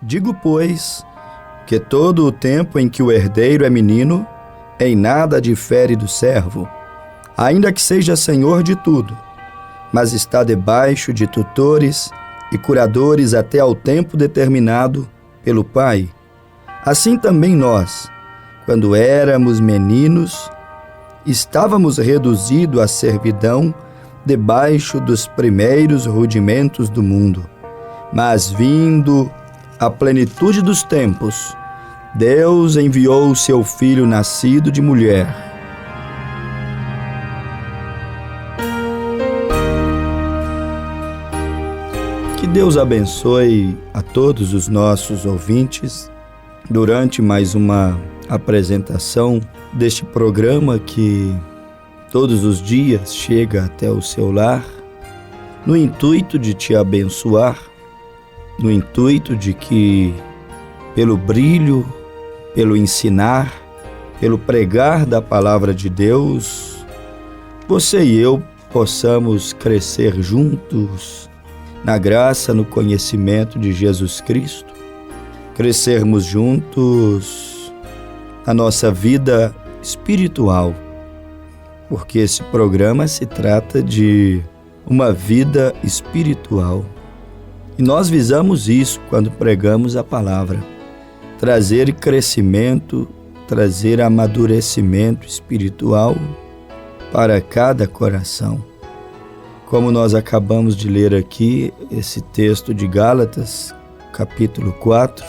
Digo, pois, que todo o tempo em que o herdeiro é menino, em nada difere do servo, ainda que seja senhor de tudo, mas está debaixo de tutores e curadores até ao tempo determinado pelo Pai. Assim também nós, quando éramos meninos, estávamos reduzidos à servidão debaixo dos primeiros rudimentos do mundo. Mas vindo a plenitude dos tempos, Deus enviou o seu Filho nascido de mulher. Que Deus abençoe a todos os nossos ouvintes durante mais uma apresentação deste programa que todos os dias chega até o seu lar, no intuito de te abençoar, no intuito de que, pelo brilho, pelo ensinar, pelo pregar da palavra de Deus, você e eu possamos crescer juntos na graça, no conhecimento de Jesus Cristo, crescermos juntos na nossa vida espiritual, porque esse programa se trata de uma vida espiritual. E nós visamos isso quando pregamos a palavra, trazer crescimento, trazer amadurecimento espiritual para cada coração. Como nós acabamos de ler aqui, esse texto de Gálatas, capítulo 4,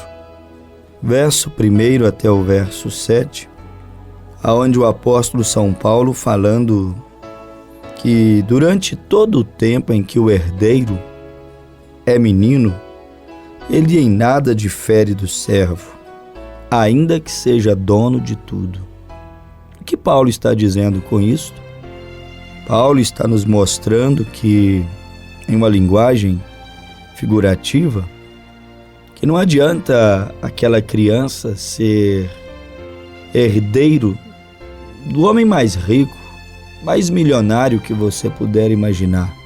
verso 1 até o verso 7, aonde o apóstolo São Paulo falando que durante todo o tempo em que o herdeiro é menino, ele em nada difere do servo, ainda que seja dono de tudo. O que Paulo está dizendo com isso? Paulo está nos mostrando que, em uma linguagem figurativa, que não adianta aquela criança ser herdeiro do homem mais rico, mais milionário que você puder imaginar,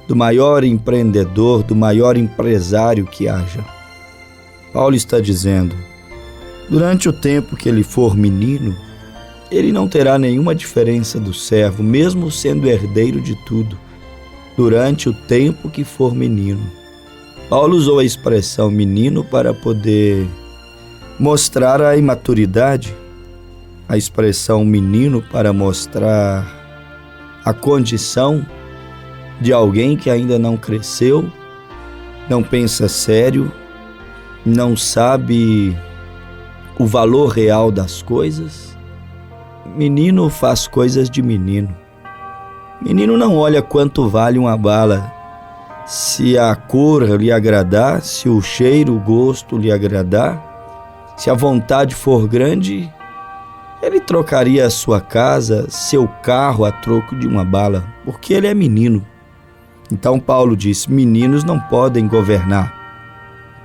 do maior empreendedor, do maior empresário que haja. Paulo está dizendo, durante o tempo que ele for menino, ele não terá nenhuma diferença do servo, mesmo sendo herdeiro de tudo, durante o tempo que for menino. Paulo usou a expressão menino para poder mostrar a imaturidade, a expressão menino para mostrar a condição de alguém que ainda não cresceu, não pensa sério, não sabe o valor real das coisas. Menino faz coisas de menino. Menino não olha quanto vale uma bala, se a cor lhe agradar, se o cheiro, o gosto lhe agradar, se a vontade for grande, ele trocaria a sua casa, seu carro a troco de uma bala, porque ele é menino. Então Paulo diz, meninos não podem governar,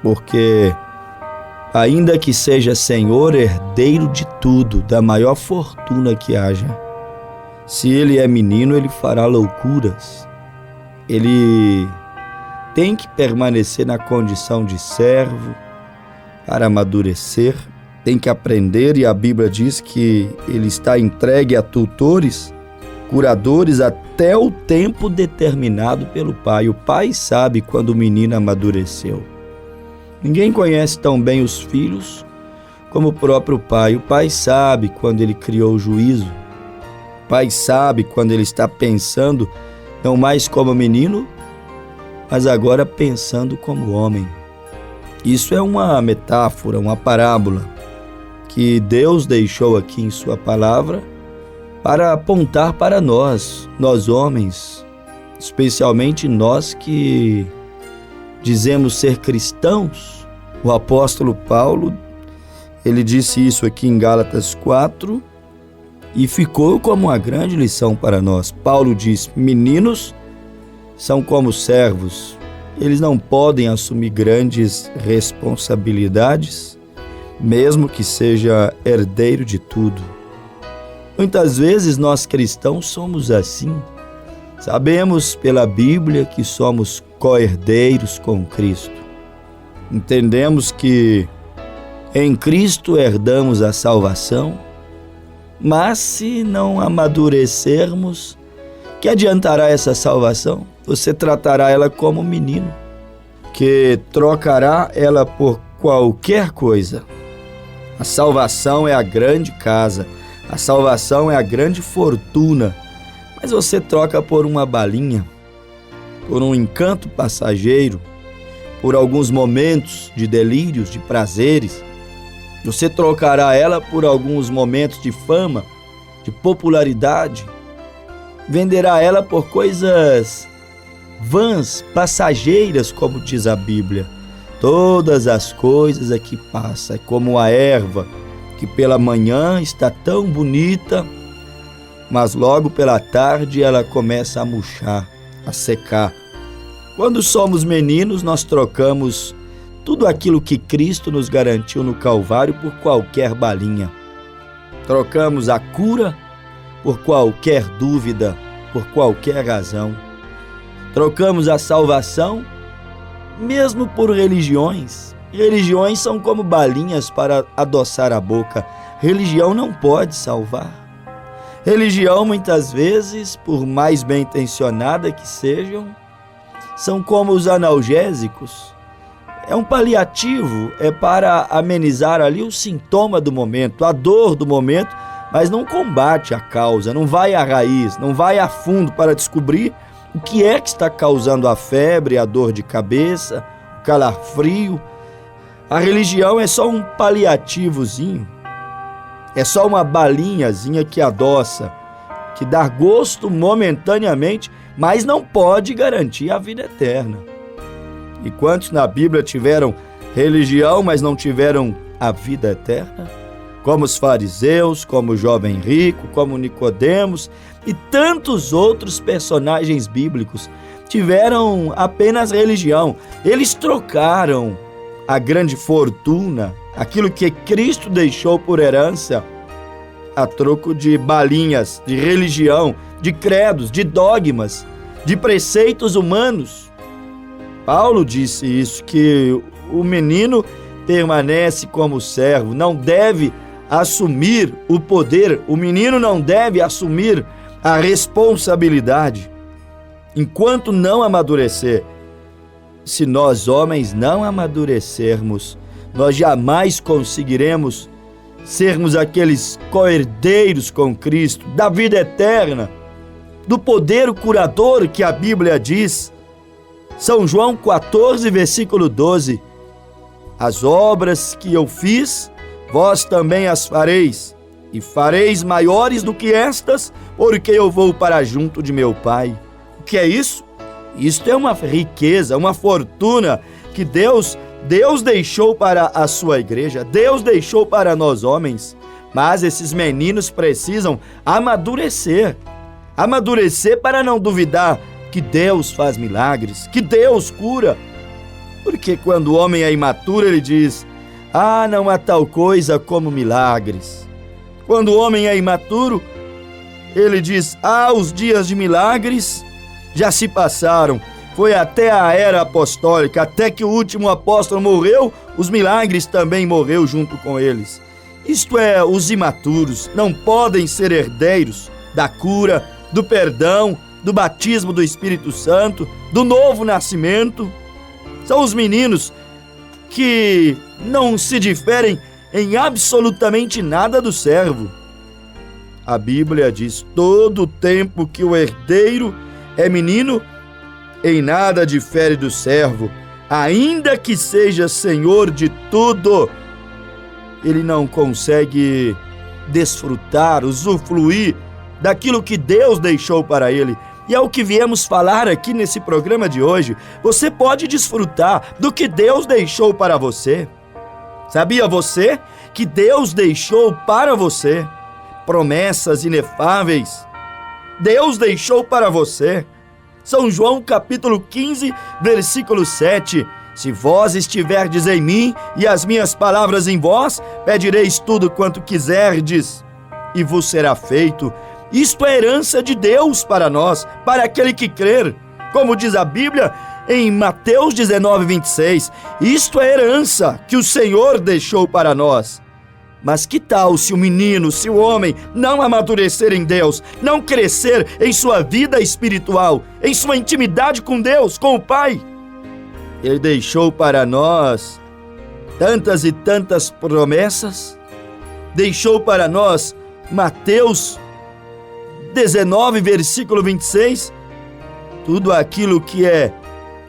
porque ainda que seja senhor, herdeiro de tudo, da maior fortuna que haja, se ele é menino, ele fará loucuras. Ele tem que permanecer na condição de servo para amadurecer, tem que aprender, e a Bíblia diz que ele está entregue a tutores, curadores até o tempo determinado pelo Pai. O Pai sabe quando o menino amadureceu. Ninguém conhece tão bem os filhos como o próprio Pai. O Pai sabe quando ele criou o juízo. O Pai sabe quando ele está pensando não mais como menino, mas agora pensando como homem. Isso é uma metáfora, uma parábola que Deus deixou aqui em sua palavra para apontar para nós homens, especialmente nós que dizemos ser cristãos. O apóstolo Paulo, ele disse isso aqui em Gálatas 4 e ficou como uma grande lição para nós. Paulo diz, meninos são como servos, eles não podem assumir grandes responsabilidades, mesmo que seja herdeiro de tudo. Muitas vezes nós cristãos somos assim. Sabemos pela Bíblia que somos co-herdeiros com Cristo. Entendemos que em Cristo herdamos a salvação, mas se não amadurecermos, que adiantará essa salvação? Você tratará ela como um menino, que trocará ela por qualquer coisa. A salvação é a grande casa, a salvação é a grande fortuna, mas você troca por uma balinha, por um encanto passageiro, por alguns momentos de delírios, de prazeres. Você trocará ela por alguns momentos de fama, de popularidade. Venderá ela por coisas vãs, passageiras, como diz a Bíblia. Todas as coisas aqui passam, é como a erva que pela manhã está tão bonita, mas logo pela tarde ela começa a murchar, a secar. Quando somos meninos, nós trocamos tudo aquilo que Cristo nos garantiu no Calvário por qualquer balinha. Trocamos a cura por qualquer dúvida, por qualquer razão. Trocamos a salvação mesmo por religiões. Religiões são como balinhas para adoçar a boca. Religião não pode salvar. Religião, muitas vezes, por mais bem intencionada que sejam, são como os analgésicos. É um paliativo, é para amenizar ali o sintoma do momento, a dor do momento, mas não combate a causa, não vai à raiz, não vai a fundo para descobrir o que é que está causando a febre, a dor de cabeça, o calafrio. A religião é só um paliativozinho, é só uma balinhazinha que adoça, que dá gosto momentaneamente, mas não pode garantir a vida eterna. E quantos na Bíblia tiveram religião, mas não tiveram a vida eterna? Como os fariseus, como o jovem rico, como Nicodemos e tantos outros personagens bíblicos tiveram apenas religião. Eles trocaram a grande fortuna, aquilo que Cristo deixou por herança, a troco de balinhas, de religião, de credos, de dogmas, de preceitos humanos. Paulo disse isso, que o menino permanece como servo, não deve assumir o poder, o menino não deve assumir a responsabilidade enquanto não amadurecer. Se nós homens não amadurecermos, nós jamais conseguiremos sermos aqueles co-herdeiros com Cristo, da vida eterna, do poder curador que a Bíblia diz. São João 14, versículo 12. As obras que eu fiz, vós também as fareis, e fareis maiores do que estas, porque eu vou para junto de meu Pai. O que é isso? Isto é uma riqueza, uma fortuna que Deus deixou para a sua igreja, Deus deixou para nós homens. Mas esses meninos precisam amadurecer para não duvidar que Deus faz milagres, que Deus cura. Porque quando o homem é imaturo, ele diz: não há tal coisa como milagres. Quando o homem é imaturo, ele diz: os dias de milagres já se passaram. Foi até a era apostólica, até que o último apóstolo morreu, os milagres também morreu junto com eles. Isto é, os imaturos não podem ser herdeiros da cura, do perdão, do batismo do Espírito Santo, do novo nascimento. São os meninos que não se diferem em absolutamente nada do servo. A Bíblia diz: todo o tempo que o herdeiro é menino, em nada difere do servo, ainda que seja senhor de tudo. Ele não consegue desfrutar, usufruir daquilo que Deus deixou para ele. E é o que viemos falar aqui nesse programa de hoje. Você pode desfrutar do que Deus deixou para você. Sabia você que Deus deixou para você promessas inefáveis? Deus deixou para você. São João capítulo 15, versículo 7. Se vós estiverdes em mim e as minhas palavras em vós, pedireis tudo quanto quiserdes e vos será feito. Isto é herança de Deus para nós, para aquele que crer. Como diz a Bíblia, em Mateus 19, 26. Isto é herança que o Senhor deixou para nós. Mas que tal se o menino, se o homem não amadurecer em Deus, não crescer em sua vida espiritual, em sua intimidade com Deus, com o Pai? Ele deixou para nós tantas e tantas promessas, deixou para nós Mateus 19, versículo 26, tudo aquilo que é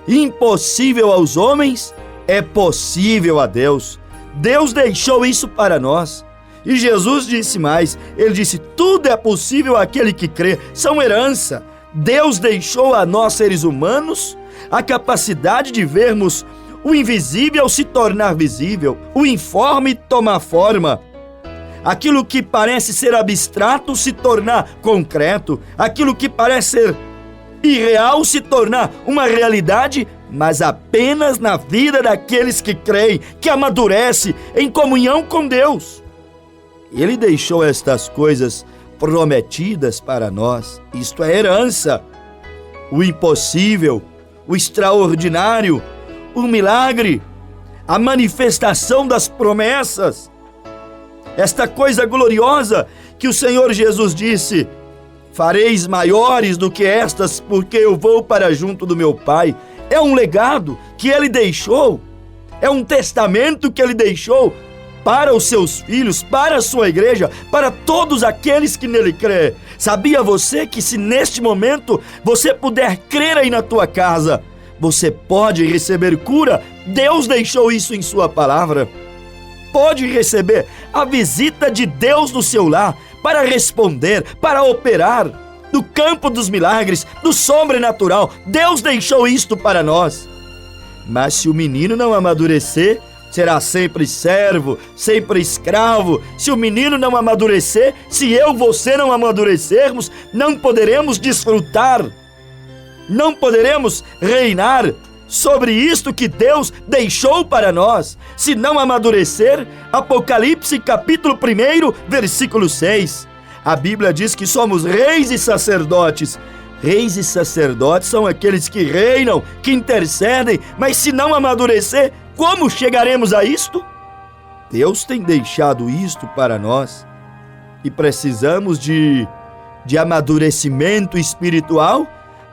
impossível aos homens é possível a Deus. Deus deixou isso para nós. E Jesus disse mais, ele disse, tudo é possível àquele que crê, são herança. Deus deixou a nós seres humanos a capacidade de vermos o invisível se tornar visível, o informe tomar forma, aquilo que parece ser abstrato se tornar concreto, aquilo que parece ser irreal se tornar uma realidade, mas apenas na vida daqueles que creem, que amadurece em comunhão com Deus. Ele deixou estas coisas prometidas para nós. Isto é herança. O impossível, o extraordinário, o milagre, a manifestação das promessas. Esta coisa gloriosa que o Senhor Jesus disse, fareis maiores do que estas, porque eu vou para junto do meu Pai. É um legado que ele deixou, é um testamento que ele deixou para os seus filhos, para a sua igreja, para todos aqueles que nele crê. Sabia você que se neste momento você puder crer aí na tua casa, você pode receber cura? Deus deixou isso em sua palavra. Pode receber a visita de Deus no seu lar para responder, para operar. Do campo dos milagres, do sobrenatural, Deus deixou isto para nós. Mas se o menino não amadurecer, será sempre servo, sempre escravo. Se o menino não amadurecer, se eu, você não amadurecermos, não poderemos desfrutar, não poderemos reinar sobre isto que Deus deixou para nós. Se não amadurecer, Apocalipse capítulo 1, versículo 6. A Bíblia diz que somos reis e sacerdotes. Reis e sacerdotes são aqueles que reinam, que intercedem, mas se não amadurecer, como chegaremos a isto? Deus tem deixado isto para nós e precisamos de amadurecimento espiritual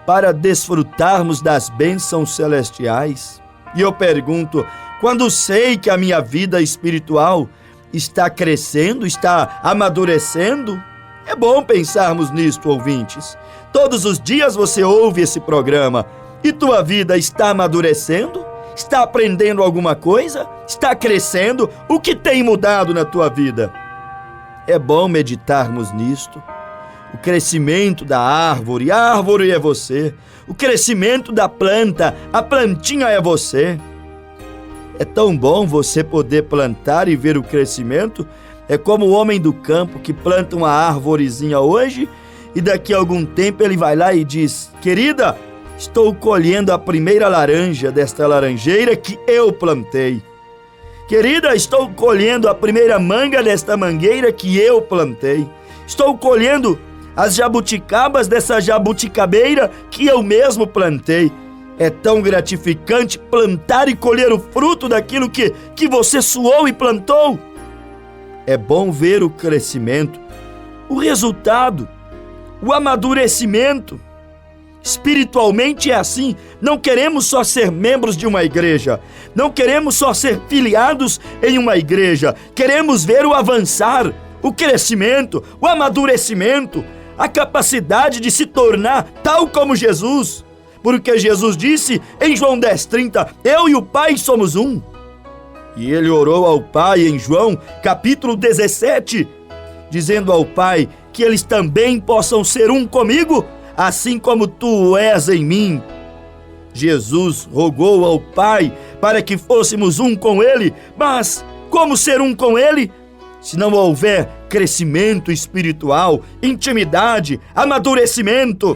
para desfrutarmos das bênçãos celestiais. E eu pergunto, quando sei que a minha vida espiritual está crescendo, está amadurecendo? É bom pensarmos nisto, ouvintes. Todos os dias você ouve esse programa e tua vida está amadurecendo? Está aprendendo alguma coisa? Está crescendo? O que tem mudado na tua vida? É bom meditarmos nisto. O crescimento da árvore, a árvore é você. O crescimento da planta, a plantinha é você. É tão bom você poder plantar e ver o crescimento. É como o homem do campo que planta uma árvorezinha hoje e daqui a algum tempo ele vai lá e diz: querida, estou colhendo a primeira laranja desta laranjeira que eu plantei. Querida, estou colhendo a primeira manga desta mangueira que eu plantei. Estou colhendo as jabuticabas dessa jabuticabeira que eu mesmo plantei. É tão gratificante plantar e colher o fruto daquilo que você suou e plantou. É bom ver o crescimento, o resultado, o amadurecimento. Espiritualmente é assim. Não queremos só ser membros de uma igreja. Não queremos só ser filiados em uma igreja. Queremos ver o avançar, o crescimento, o amadurecimento, a capacidade de se tornar tal como Jesus. Porque Jesus disse em João 10:30, eu e o Pai somos um. E ele orou ao Pai em João capítulo 17, dizendo ao Pai que eles também possam ser um comigo, assim como tu és em mim. Jesus rogou ao Pai para que fôssemos um com ele, mas como ser um com ele se não houver crescimento espiritual, intimidade, amadurecimento?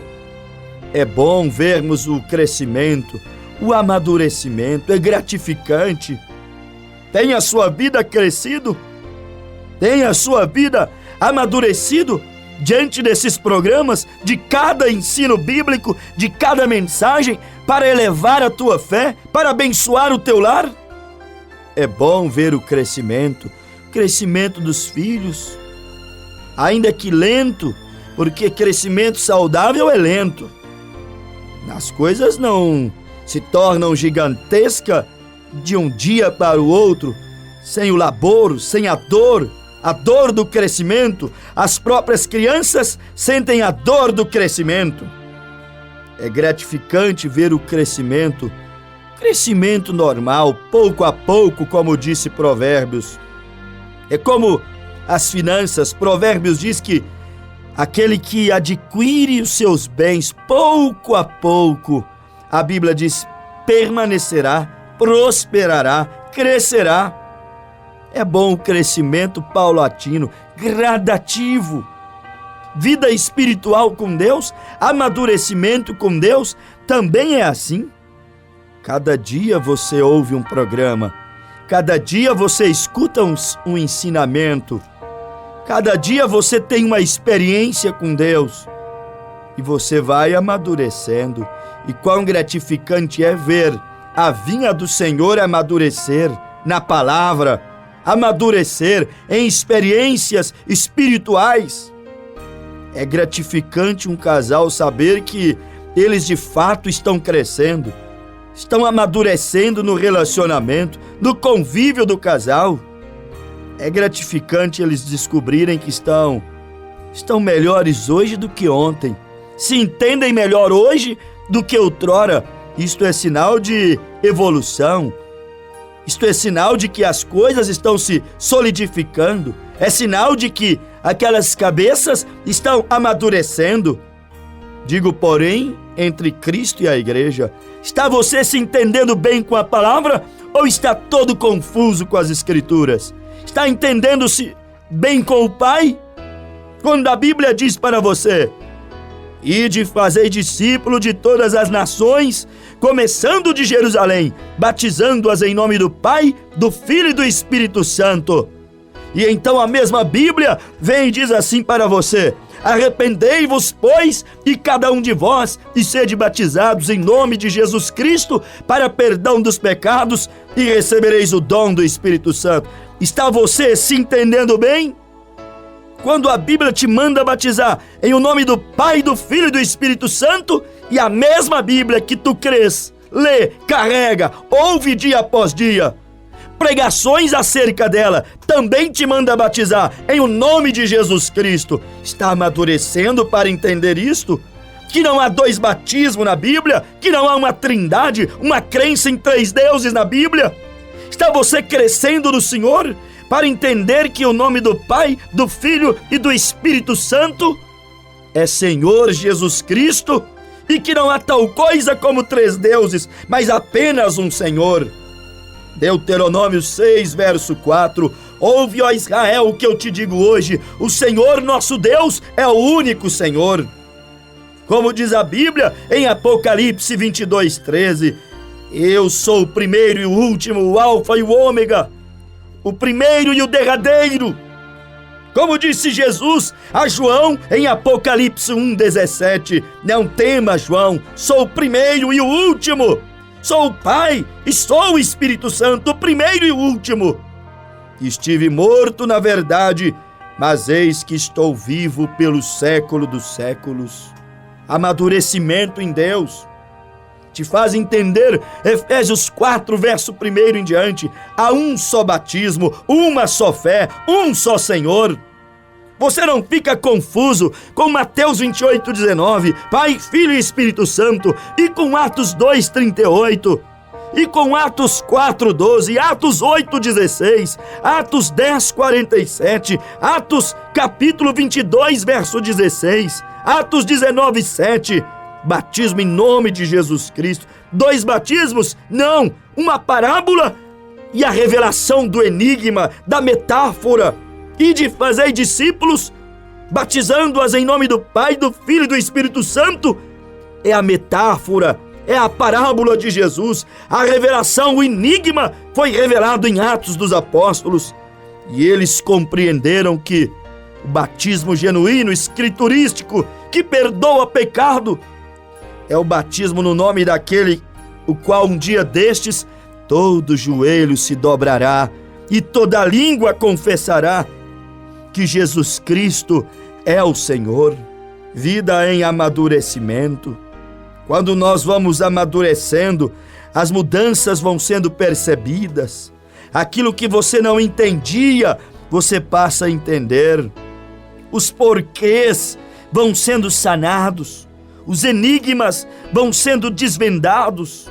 É bom vermos o crescimento, o amadurecimento, é gratificante. Tem a sua vida crescido? Tem a sua vida amadurecido diante desses programas, de cada ensino bíblico, de cada mensagem? para elevar a tua fé, para abençoar o teu lar. É bom ver o crescimento dos filhos, ainda que lento, porque crescimento saudável é lento. As coisas não se tornam gigantescas de um dia para o outro, sem o labor, sem a dor do crescimento. As próprias crianças sentem a dor do crescimento. É gratificante ver o crescimento normal, pouco a pouco, como disse Provérbios. É como as finanças. Provérbios diz que aquele que adquire os seus bens pouco a pouco, a Bíblia diz, permanecerá, prosperará, crescerá. É bom o crescimento paulatino, gradativo. Vida espiritual com Deus, amadurecimento com Deus, também é assim. Cada dia você ouve um programa, cada dia você escuta um ensinamento, cada dia você tem uma experiência com Deus e você vai amadurecendo. E quão gratificante é ver a vinha do Senhor amadurecer na palavra, amadurecer em experiências espirituais. É gratificante um casal saber que eles de fato estão crescendo, estão amadurecendo no relacionamento, no convívio do casal. É gratificante eles descobrirem que estão melhores hoje do que ontem, se entendem melhor hoje do que outrora. Isto é sinal de evolução. Isto é sinal de que as coisas estão se solidificando. É sinal de que aquelas cabeças estão amadurecendo. Digo, porém, entre Cristo e a igreja, está você se entendendo bem com a palavra ou está todo confuso com as Escrituras? Está entendendo-se bem com o Pai? Quando a Bíblia diz para você: ide fazer discípulo de todas as nações, começando de Jerusalém, batizando-as em nome do Pai, do Filho e do Espírito Santo. E então a mesma Bíblia vem e diz assim para você: arrependei-vos, pois, e cada um de vós, e sede batizados em nome de Jesus Cristo, para perdão dos pecados, e recebereis o dom do Espírito Santo. Está você se entendendo bem? Quando a Bíblia te manda batizar em o nome do Pai, do Filho e do Espírito Santo, e a mesma Bíblia que tu crês, lê, carrega, ouve dia após dia, pregações acerca dela, também te manda batizar em o nome de Jesus Cristo. Está amadurecendo para entender isto? Que não há dois batismos na Bíblia? Que não há uma trindade, uma crença em três deuses na Bíblia? Está você crescendo no Senhor para entender que o nome do Pai, do Filho e do Espírito Santo é Senhor Jesus Cristo e que não há tal coisa como três deuses, mas apenas um Senhor? Deuteronômio 6, verso 4. Ouve, ó Israel, o que eu te digo hoje: o Senhor nosso Deus é o único Senhor. Como diz a Bíblia em Apocalipse 22, 13: eu sou o primeiro e o último, o Alfa e o Ômega, o primeiro e o derradeiro. Como disse Jesus a João em Apocalipse 1,17: não temas, João, sou o primeiro e o último. Sou o Pai e sou o Espírito Santo, o primeiro e o último. Estive morto na verdade, mas eis que estou vivo pelo século dos séculos. Amadurecimento em Deus te faz entender Efésios 4, verso 1 em diante. Há um só batismo, uma só fé, um só Senhor. Você não fica confuso com Mateus 28, 19, Pai, Filho e Espírito Santo, e com Atos 2, 38, e com Atos 4, 12, Atos 8, 16, Atos 10, 47, Atos capítulo 22, verso 16, Atos 19, 7, batismo em nome de Jesus Cristo. Dois batismos? Não, uma parábola e a revelação do enigma, da metáfora. E de fazer discípulos, batizando-as em nome do Pai, do Filho e do Espírito Santo, é a metáfora, é a parábola de Jesus. A revelação, o enigma, foi revelado em Atos dos Apóstolos. E eles compreenderam que o batismo genuíno, escriturístico, que perdoa pecado, É o batismo no nome daquele o qual um dia destes todo joelho se dobrará e toda língua confessará que Jesus Cristo é o Senhor. Vida em amadurecimento. Quando nós vamos amadurecendo, as mudanças vão sendo percebidas. Aquilo que você não entendia, você passa a entender. Os porquês vão sendo sanados. Os enigmas vão sendo desvendados.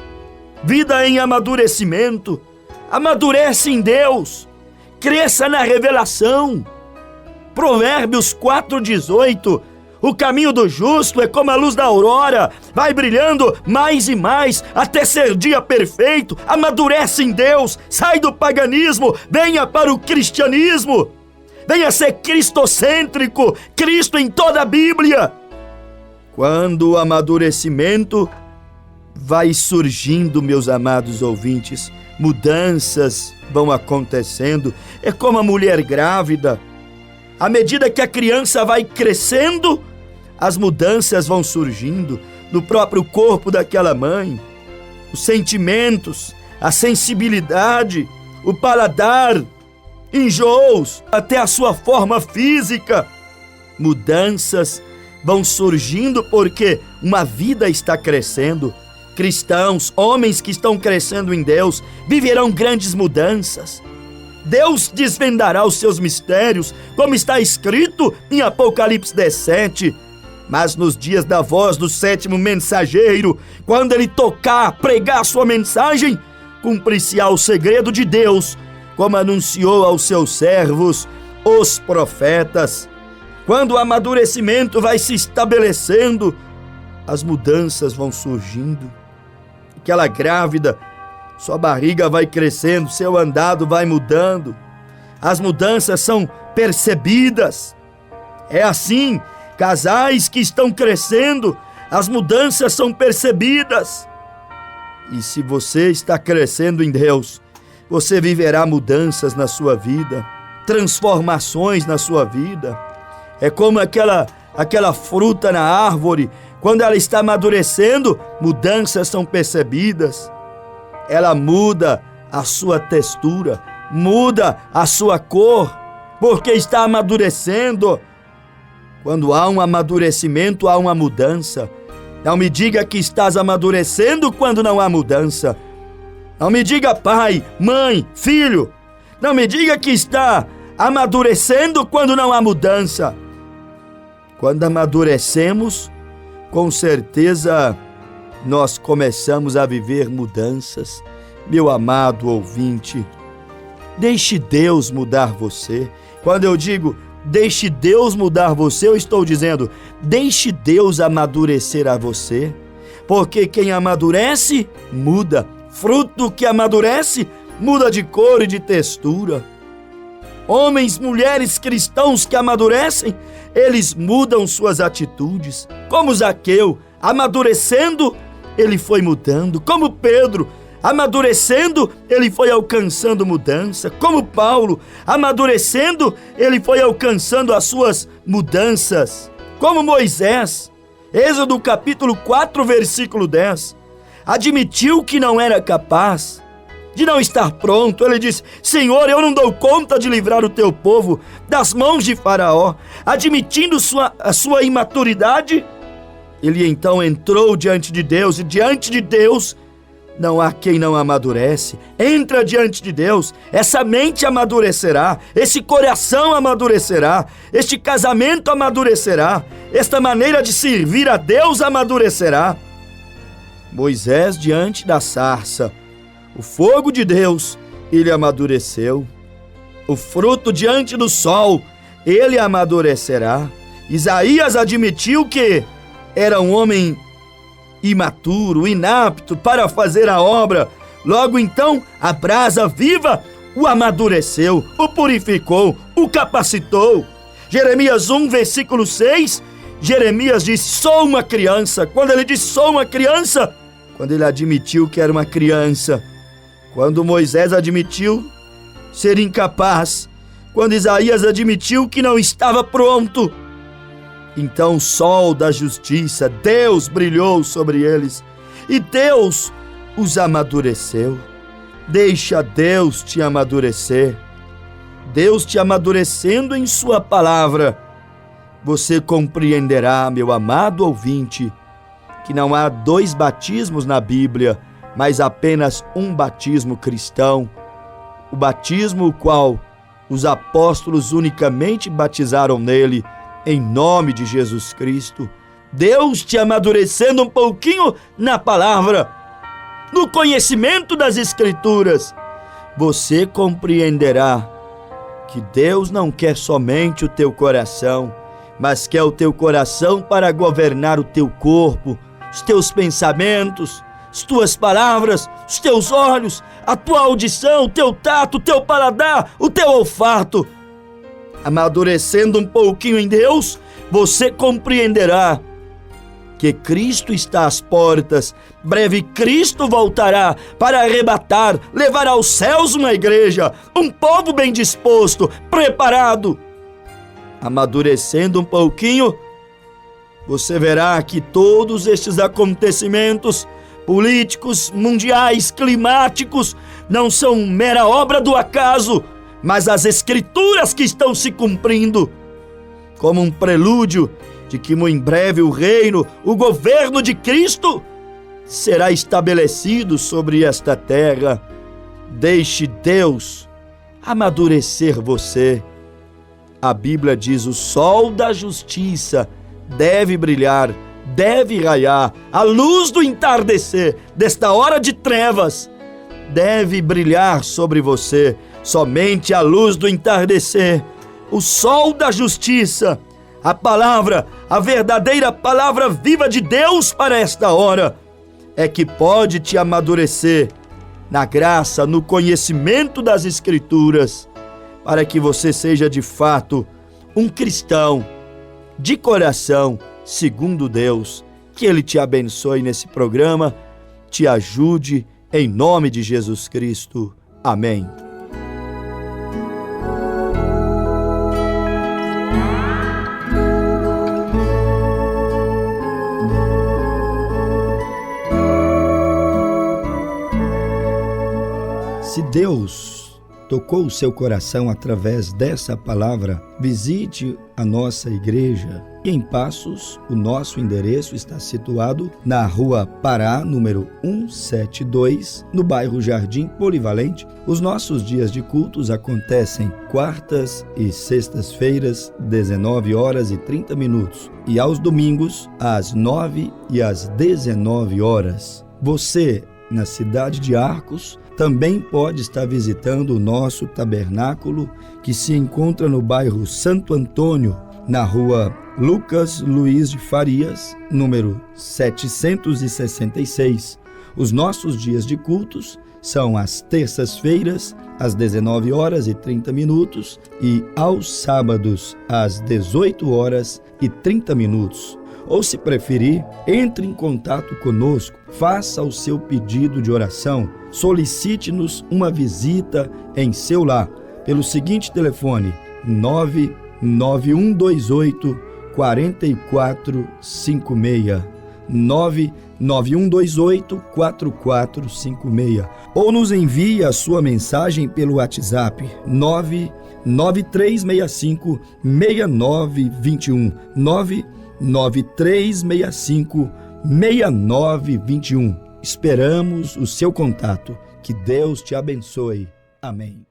Vida em amadurecimento. Amadurece em Deus. Cresça na revelação. Provérbios 4:18. O caminho do justo é como a luz da aurora, vai brilhando mais e mais até ser dia perfeito. Amadurece em Deus, sai do paganismo, venha para o cristianismo. Venha ser cristocêntrico, Cristo em toda a Bíblia. Quando o amadurecimento vai surgindo, meus amados ouvintes, mudanças vão acontecendo. É como a mulher grávida. À medida que a criança vai crescendo, as mudanças vão surgindo no próprio corpo daquela mãe. Os sentimentos, a sensibilidade, o paladar, enjoos, até a sua forma física. Mudanças vão surgindo porque uma vida está crescendo. Cristãos, homens que estão crescendo em Deus, viverão grandes mudanças. Deus desvendará os seus mistérios, como está escrito em Apocalipse 17. Mas nos dias da voz do sétimo mensageiro, quando ele tocar, pregar sua mensagem, cumprir-se-á o segredo de Deus, como anunciou aos seus servos, os profetas. Quando o amadurecimento vai se estabelecendo, as mudanças vão surgindo. Aquela grávida, sua barriga vai crescendo, seu andado vai mudando. As mudanças são percebidas. É assim, casais que estão crescendo, as mudanças são percebidas. E se você está crescendo em Deus, você viverá mudanças na sua vida, transformações na sua vida. É como aquela fruta na árvore, quando ela está amadurecendo, mudanças são percebidas. Ela muda a sua textura, muda a sua cor, porque está amadurecendo. Quando há um amadurecimento, há uma mudança. Não me diga que estás amadurecendo quando não há mudança. Não me diga pai, mãe, filho. Não me diga que está amadurecendo quando não há mudança. Quando amadurecemos, com certeza nós começamos a viver mudanças. Meu amado ouvinte, deixe Deus mudar você. Quando eu digo deixe Deus mudar você, eu estou dizendo deixe Deus amadurecer a você. Porque quem amadurece, muda. Fruto que amadurece, muda de cor e de textura. Homens, mulheres cristãos que amadurecem, eles mudam suas atitudes. Como Zaqueu, amadurecendo, ele foi mudando. Como Pedro, amadurecendo, ele foi alcançando mudança. Como Paulo, amadurecendo, ele foi alcançando as suas mudanças. Como Moisés, Êxodo capítulo 4, versículo 10, admitiu que não era capaz, de não estar pronto. Ele disse: Senhor, eu não dou conta de livrar o teu povo das mãos de Faraó. Admitindo a sua imaturidade, ele então entrou diante de Deus, e diante de Deus não há quem não amadurece. Entra diante de Deus, essa mente amadurecerá, esse coração amadurecerá, este casamento amadurecerá, esta maneira de servir a Deus amadurecerá. Moisés diante da sarça, o fogo de Deus, ele amadureceu. O fruto diante do sol, ele amadurecerá. Isaías admitiu que era um homem imaturo, inapto para fazer a obra. Logo então, a brasa viva o amadureceu, o purificou, o capacitou. Jeremias 1, versículo 6, Jeremias disse: sou uma criança. Quando ele disse sou uma criança, quando ele admitiu que era uma criança. Quando Moisés admitiu ser incapaz, quando Isaías admitiu que não estava pronto, Então o sol da justiça, Deus brilhou sobre eles e Deus os amadureceu. Deixa Deus te amadurecer. Deus te amadurecendo em sua palavra, você compreenderá, meu amado ouvinte, que não há 2 batismos na Bíblia, mas apenas um batismo cristão, o batismo o qual os apóstolos unicamente batizaram nele, em nome de Jesus Cristo. Deus te amadurecendo um pouquinho na palavra, no conhecimento das Escrituras, você compreenderá que Deus não quer somente o teu coração, mas quer o teu coração para governar o teu corpo, os teus pensamentos, as tuas palavras, os teus olhos, a tua audição, o teu tato, o teu paladar, o teu olfato. Amadurecendo um pouquinho em Deus, você compreenderá que Cristo está às portas. Breve Cristo voltará para arrebatar, levar aos céus uma igreja, um povo bem disposto, preparado. Amadurecendo um pouquinho, você verá que todos estes acontecimentos políticos, mundiais, climáticos, não são mera obra do acaso, mas as Escrituras que estão se cumprindo, como um prelúdio de que em breve o reino, o governo de Cristo será estabelecido sobre esta terra. Deixe Deus amadurecer você. A Bíblia diz: o sol da justiça deve brilhar, deve raiar, a luz do entardecer, desta hora de trevas, deve brilhar sobre você. Somente a luz do entardecer, o sol da justiça, a palavra, a verdadeira palavra viva de Deus para esta hora, é que pode te amadurecer na graça, no conhecimento das Escrituras, para que você seja de fato um cristão de coração, segundo Deus. Que Ele te abençoe nesse programa, te ajude, em nome de Jesus Cristo. Amém. Se Deus tocou o seu coração através dessa palavra, visite a nossa igreja. Em Passos, o nosso endereço está situado na Rua Pará, número 172, no bairro Jardim Polivalente. Os nossos dias de cultos acontecem quartas e sextas-feiras, 19 horas e 30 minutos, e aos domingos, às 9 e às 19 horas. Você, na cidade de Arcos, também pode estar visitando o nosso tabernáculo, que se encontra no bairro Santo Antônio, na rua Lucas Luiz de Farias, número 766. Os nossos dias de cultos são às terças-feiras, às 19 horas e 30 minutos, e aos sábados, às 18 horas e 30 minutos. Ou, se preferir, entre em contato conosco, faça o seu pedido de oração, solicite-nos uma visita em seu lar, pelo seguinte telefone: 99128 4456, 99128 4456, ou nos envie a sua mensagem pelo WhatsApp 99365 6921, 99365 6921. Esperamos o seu contato. Que Deus te abençoe. Amém.